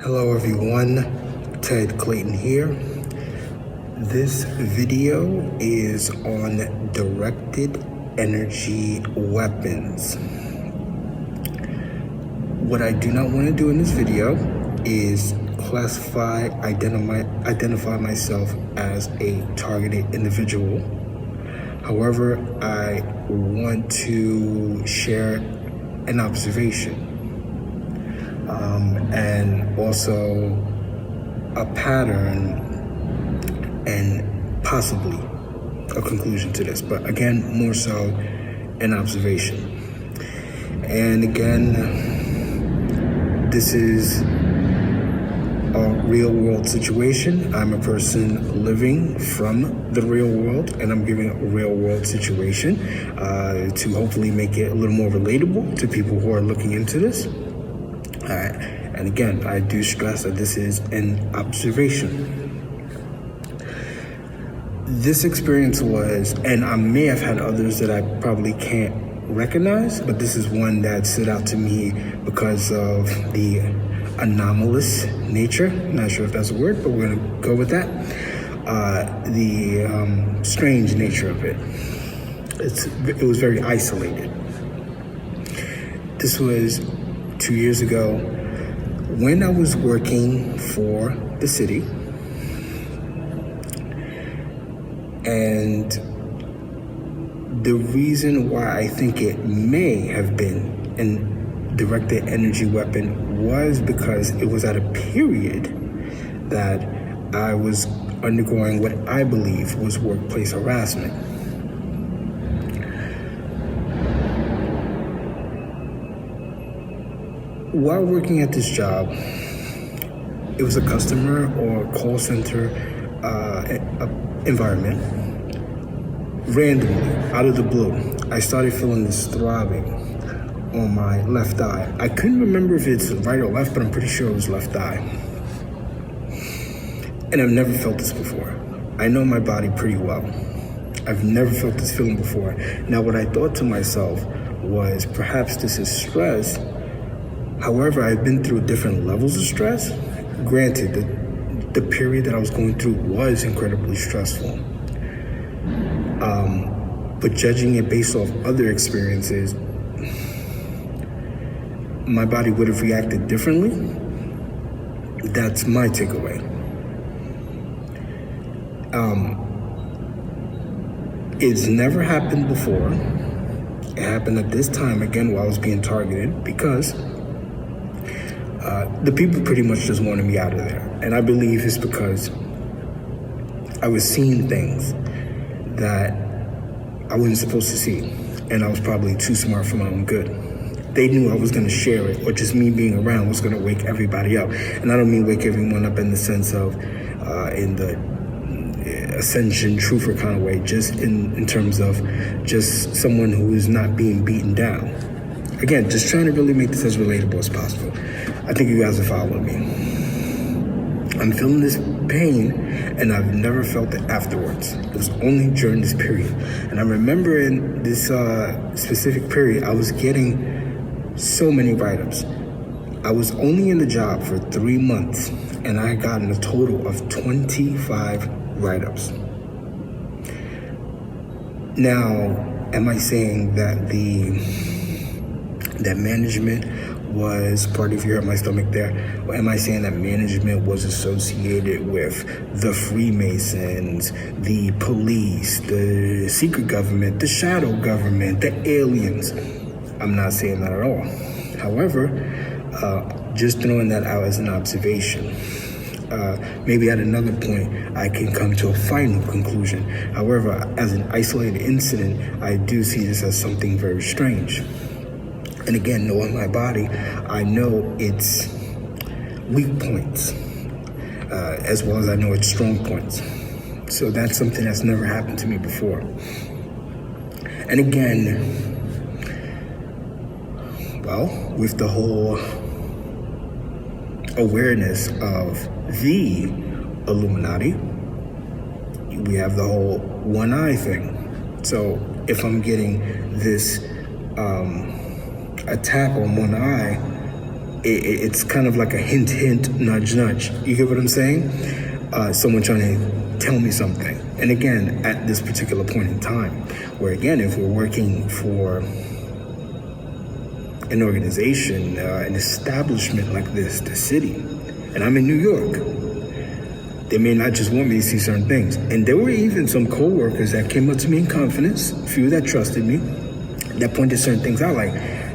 Hello everyone, Ted Clayton here. This video is on directed energy weapons. What I do not want to do in this video is identify myself as a targeted individual. However, I want to share an observation. And also a pattern and possibly a conclusion to this, but again, more so an observation. And again, this is a real world situation. I'm a person living from the real world, and I'm giving a real world situation to hopefully make it a little more relatable to people who are looking into this. All right. And again, I do stress that this is an observation. This experience was, and I may have had others that I probably can't recognize, but this is one that stood out to me because of the anomalous nature. I'm not sure if that's a word, but we're gonna go with that. The strange nature of it. It was very isolated. This was 2 years ago when I was working for the city, and the reason why I think it may have been a directed energy weapon was because it was at a period that I was undergoing what I believe was workplace harassment. While working at this job, it was a customer or call center environment. Randomly, out of the blue, I started feeling this throbbing on my left eye. I couldn't remember if it's right or left, but I'm pretty sure it was left eye. And I've never felt this before. I know my body pretty well. I've never felt this feeling before. Now, what I thought to myself was perhaps this is stress. However, I've been through different levels of stress. Granted, the period that I was going through was incredibly stressful. But judging it based off other experiences, my body would have reacted differently. That's my takeaway. It's never happened before. It happened at this time, again, while I was being targeted, because the people pretty much just wanted me out of there. And I believe it's because I was seeing things that I wasn't supposed to see. And I was probably too smart for my own good. They knew I was gonna share it, or just me being around was gonna wake everybody up. And I don't mean wake everyone up in the sense of, in the ascension, truther kind of way, just in terms of just someone who is not being beaten down. Again, just trying to really make this as relatable as possible. I think you guys are following me. I'm feeling this pain, and I've never felt it afterwards. It was only during this period. And I remember in this specific period, I was getting so many write-ups. I was only in the job for 3 months, and I had gotten a total of 25 write-ups. Now, am I saying that that management was, part of you hurt my stomach there, or am I saying that management was associated with the Freemasons, the police, the secret government, the shadow government, the aliens? I'm not saying that at all. However, just throwing that out as an observation. Maybe at another point, I can come to a final conclusion. However, as an isolated incident, I do see this as something very strange. And again, knowing my body, I know its weak points, as well as I know its strong points. So that's something that's never happened to me before. And again, well, with the whole awareness of the Illuminati, we have the whole one eye thing. So if I'm getting this attack on one eye, it's kind of like a hint, hint, nudge, nudge. You get what I'm saying? Someone trying to tell me something. And again, at this particular point in time, where again, if we're working for an organization, an establishment like this, the city, and I'm in New York, they may not just want me to see certain things. And there were even some co-workers that came up to me in confidence, a few that trusted me, that pointed certain things out, like,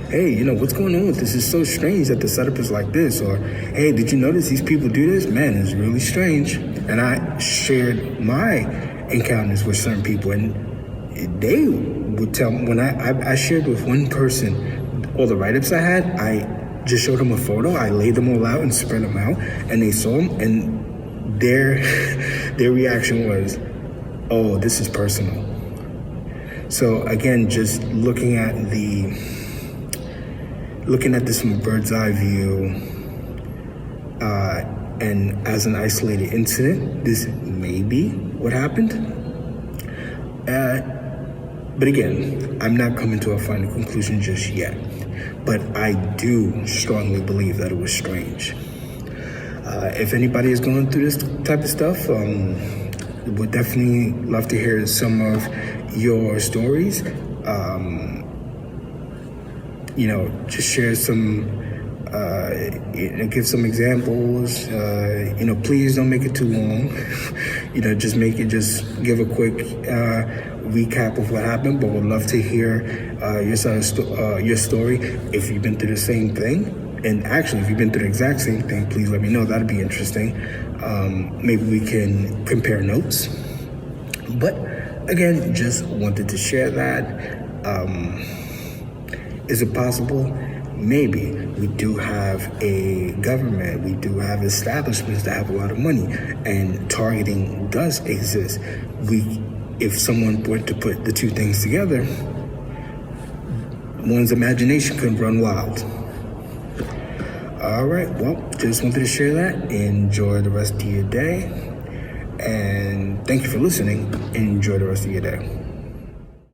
hey, you know, what's going on with this? It's so strange that the setup is like this. Or, hey, did you notice these people do this? Man, it's really strange. And I shared my encounters with certain people, and they would tell me, when I shared with one person all the write-ups I had, I just showed them a photo, I laid them all out and spread them out, and they saw them, and their reaction was, oh, this is personal. So again, just looking at this from a bird's eye view, and as an isolated incident, this may be what happened. But again, I'm not coming to a final conclusion just yet. But I do strongly believe that it was strange. If anybody is going through this type of stuff, would definitely love to hear some of your stories. You know, just share some, give some examples. You know, please don't make it too long. You know, just give a quick recap of what happened, but would love to hear your story. If you've been through the same thing, and actually, if you've been through the exact same thing, please let me know. That'd be interesting. Maybe we can compare notes. But again, just wanted to share that. Is it possible? Maybe. We do have a government, we do have establishments that have a lot of money, and targeting does exist. If someone were to put the two things together, one's imagination could run wild. All right, well, just wanted to share that. Enjoy the rest of your day. And thank you for listening. Enjoy the rest of your day.